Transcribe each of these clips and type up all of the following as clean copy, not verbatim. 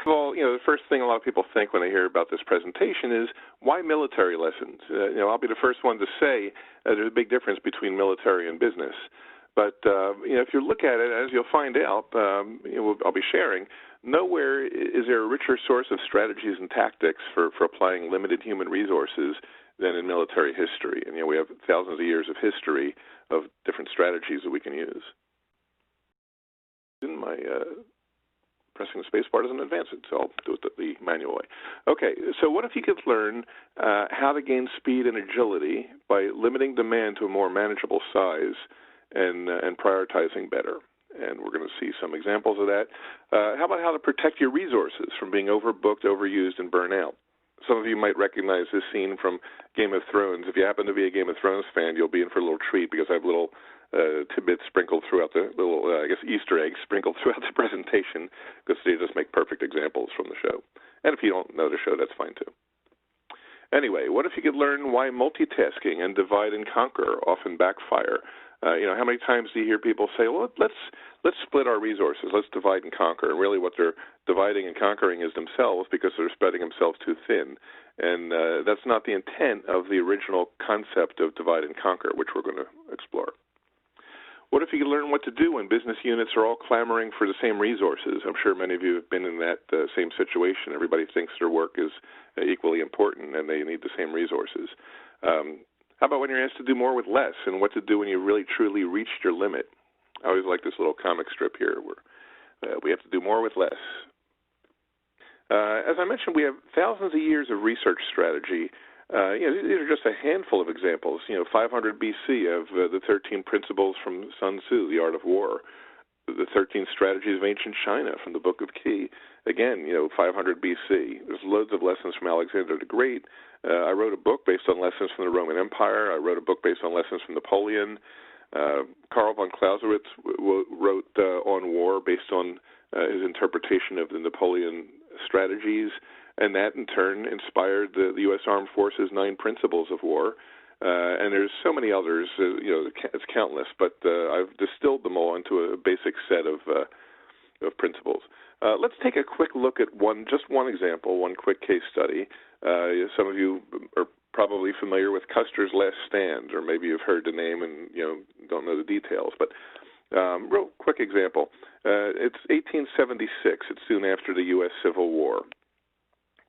Well, the first thing a lot of people think when they hear about this presentation is, why military lessons? I'll be the first one to say there's a big difference between military and business. But, if you look at it, as you'll find out, I'll be sharing, nowhere is there a richer source of strategies and tactics for applying limited human resources than in military history. And, we have thousands of years of history of different strategies that we can use. In my pressing the space bar doesn't advance it, so I'll do it the manual way. Okay, so what if you could learn how to gain speed and agility by limiting demand to a more manageable size and prioritizing better? And we're going to see some examples of that. How about how to protect your resources from being overbooked, overused, and burnt out? Some of you might recognize this scene from Game of Thrones. If you happen to be a Game of Thrones fan, you'll be in for a little treat because I have little tidbits sprinkled throughout the little, Easter eggs sprinkled throughout the presentation, because they just make perfect examples from the show. And if you don't know the show, that's fine too. Anyway, what if you could learn why multitasking and divide and conquer often backfire? How many times do you hear people say, well, let's split our resources, let's divide and conquer, and really what they're dividing and conquering is themselves, because they're spreading themselves too thin. And that's not the intent of the original concept of divide and conquer, which we're going to explore. What if you could learn what to do when business units are all clamoring for the same resources? I'm sure many of you have been in that same situation. Everybody thinks their work is equally important and they need the same resources. How about when you're asked to do more with less, and what to do when you really truly reached your limit? I always like this little comic strip here where we have to do more with less. As I mentioned, we have thousands of years of research strategy. These are just a handful of examples. 500 BC of the 13 principles from Sun Tzu, The Art of War. The 13 strategies of ancient China from the Book of Qi. Again, 500 BC. There's loads of lessons from Alexander the Great. I wrote a book based on lessons from the Roman Empire. I wrote a book based on lessons from Napoleon. Karl von Clausewitz wrote on war based on his interpretation of the Napoleon strategies. And that, in turn, inspired the U.S. Armed Forces' 9 principles of war. And there's so many others, it's countless, but I've distilled them all into a basic set of principles. Let's take a quick look at just one example, one quick case study. Some of you are probably familiar with Custer's Last Stand, or maybe you've heard the name and don't know the details. But real quick example. It's 1876. It's soon after the U.S. Civil War.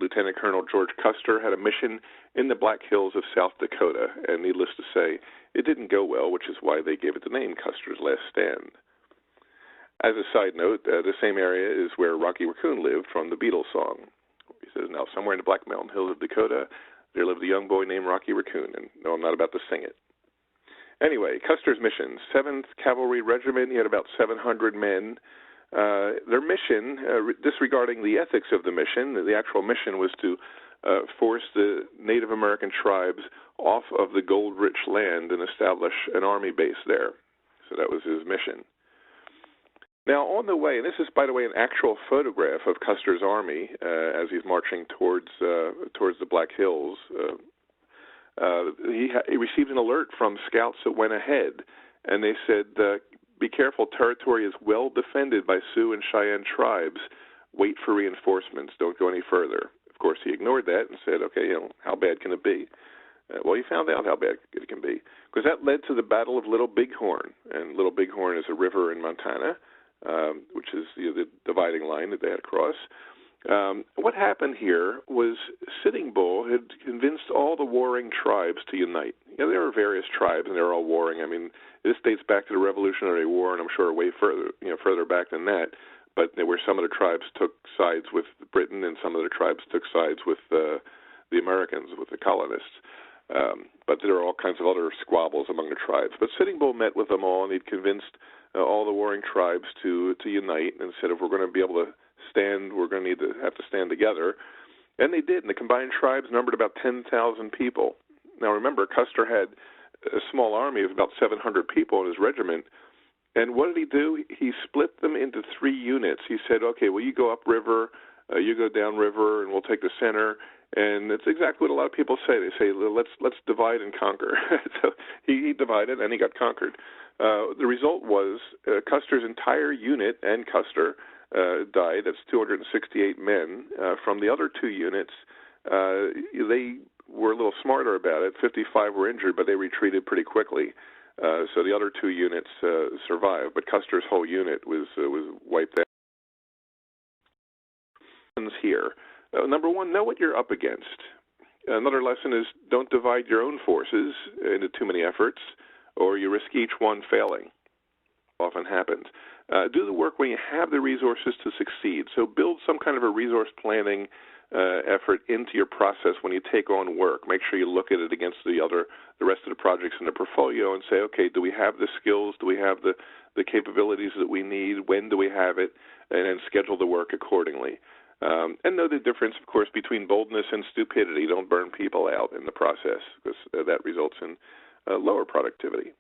Lieutenant Colonel George Custer had a mission in the Black Hills of South Dakota, and needless to say, it didn't go well, which is why they gave it the name Custer's Last Stand. As a side note, the same area is where Rocky Raccoon lived from the Beatles song. He says, now, somewhere in the Black Mountain Hills of Dakota, there lived a young boy named Rocky Raccoon, and no, I'm not about to sing it. Anyway, Custer's mission, 7th Cavalry Regiment, he had about 700 men. Their mission, disregarding the ethics of the mission, the actual mission was to force the Native American tribes off of the gold-rich land and establish an army base there. So that was his mission. Now, on the way, and this is, by the way, an actual photograph of Custer's army as he's marching towards the Black Hills. He received an alert from scouts that went ahead, and they said, be careful, territory is well defended by Sioux and Cheyenne tribes. Wait for reinforcements. Don't go any further. Of course, he ignored that and said, okay, how bad can it be? Well, he found out how bad it can be, because that led to the Battle of Little Bighorn. And Little Bighorn is a river in Montana, which is the dividing line that they had to cross. What happened here was Sitting Bull had convinced all the warring tribes to unite. There were various tribes, and they were all warring. I mean, this dates back to the Revolutionary War, and I'm sure way further back than that. But there were some of the tribes took sides with Britain, and some of the tribes took sides with the Americans, with the colonists. But there were all kinds of other squabbles among the tribes. But Sitting Bull met with them all, and he'd convinced all the warring tribes to unite, and said, if we're going to be able to stand, we're going to have to stand together. And they did, and the combined tribes numbered about 10,000 people. Now remember, Custer had a small army of about 700 people in his regiment, and what did he do? He split them into 3 units. He said, okay, well, you go upriver, you go downriver, and we'll take the center. And it's exactly what a lot of people say. They say, let's divide and conquer. So he divided, and he got conquered. The result was Custer's entire unit and Custer died. That's 268 men. From the other 2 units, they were a little smarter about it. 55 were injured, but they retreated pretty quickly. So the other 2 units survived, but Custer's whole unit was wiped out. Here, number 1, know what you're up against. Another lesson is don't divide your own forces into too many efforts, or you risk each one failing. Often happens. Do the work when you have the resources to succeed. So build some kind of a resource planning effort into your process when you take on work. Make sure you look at it against the rest of the projects in the portfolio and say, okay, do we have the skills? Do we have the capabilities that we need? When do we have it? And then schedule the work accordingly. And know the difference, of course, between boldness and stupidity. Don't burn people out in the process, because that results in lower productivity.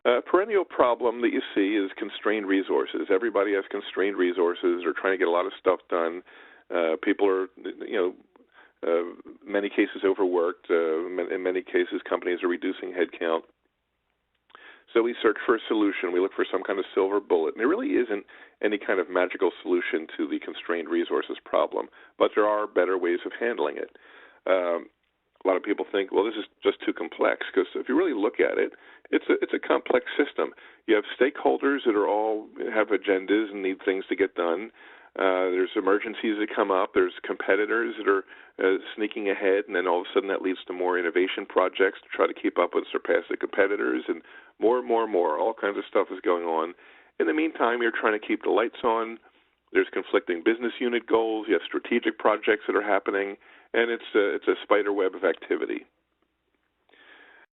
A perennial problem that you see is constrained resources. Everybody has constrained resources. They're trying to get a lot of stuff done. People are, many cases overworked. In many cases, companies are reducing headcount. So we search for a solution. We look for some kind of silver bullet. And there really isn't any kind of magical solution to the constrained resources problem, but there are better ways of handling it. A lot of people think, well, this is just too complex, because if you really look at it, it's a complex system. You have stakeholders that are all have agendas and need things to get done. There's emergencies that come up. There's competitors that are sneaking ahead, and then all of a sudden that leads to more innovation projects to try to keep up with, surpass the competitors, and more. All kinds of stuff is going on. In the meantime, you're trying to keep the lights on. There's conflicting business unit goals. You have strategic projects that are happening, and it's a spider web of activity.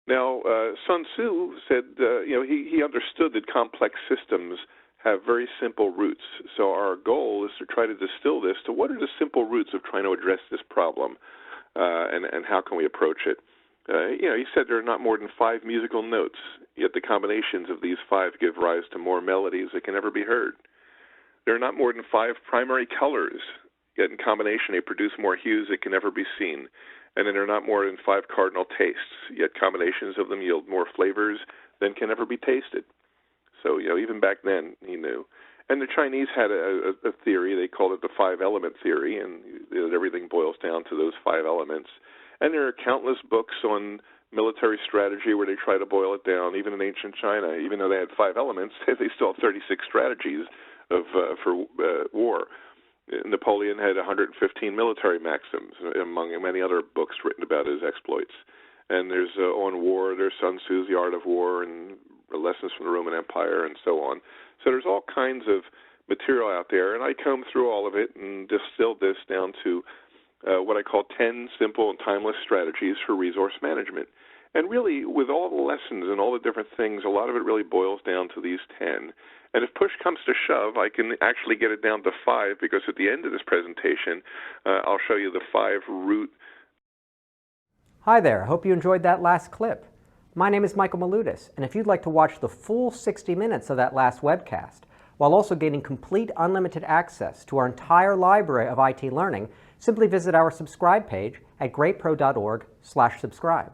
Now, Sun Tzu said, he understood that complex systems have very simple roots. So our goal is to try to distill this to what are the simple roots of trying to address this problem, and how can we approach it. He said there are not more than 5 musical notes, yet the combinations of these 5 give rise to more melodies that can never be heard. There are not more than 5 primary colors, yet in combination they produce more hues that can never be seen. And then there are not more than 5 cardinal tastes, yet combinations of them yield more flavors than can ever be tasted. So, even back then, he knew. And the Chinese had a theory. They called it the 5-element theory, and everything boils down to those 5 elements. And there are countless books on military strategy where they try to boil it down. Even in ancient China, even though they had 5 elements, they still have 36 strategies for war. Napoleon had 115 military maxims, among many other books written about his exploits. And there's on war, there's Sun Tzu's The Art of War, and Lessons from the Roman Empire, and so on. So there's all kinds of material out there, and I combed through all of it and distilled this down to what I call 10 simple and timeless strategies for resource management. And really, with all the lessons and all the different things, a lot of it really boils down to these 10. And if push comes to shove, I can actually get it down to 5, because at the end of this presentation, I'll show you the 5 root. Hi there, hope you enjoyed that last clip. My name is Michael Maludis, and if you'd like to watch the full 60 minutes of that last webcast, while also gaining complete unlimited access to our entire library of IT learning, simply visit our subscribe page at greatpro.org/subscribe.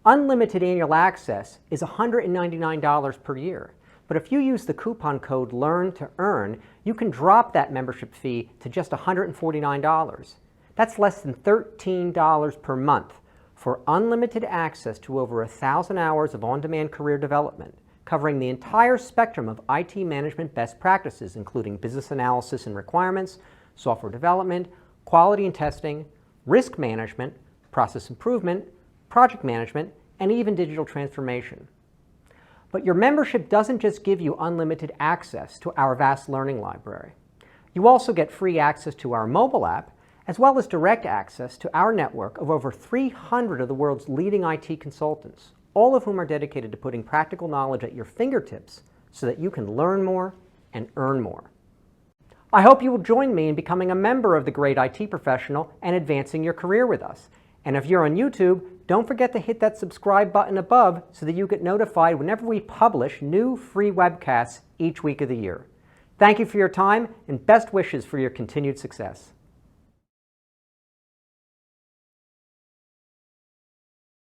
Unlimited annual access is $199 per year, but if you use the coupon code LEARN2EARN, you can drop that membership fee to just $149. That's less than $13 per month for unlimited access to over 1,000 hours of on-demand career development, covering the entire spectrum of IT management best practices, including business analysis and requirements, software development, quality and testing, risk management, process improvement, project management, and even digital transformation. But your membership doesn't just give you unlimited access to our vast learning library. You also get free access to our mobile app, as well as direct access to our network of over 300 of the world's leading IT consultants, all of whom are dedicated to putting practical knowledge at your fingertips so that you can learn more and earn more. I hope you will join me in becoming a member of the Great IT Professional and advancing your career with us. And if you're on YouTube, don't forget to hit that subscribe button above so that you get notified whenever we publish new free webcasts each week of the year. Thank you for your time and best wishes for your continued success.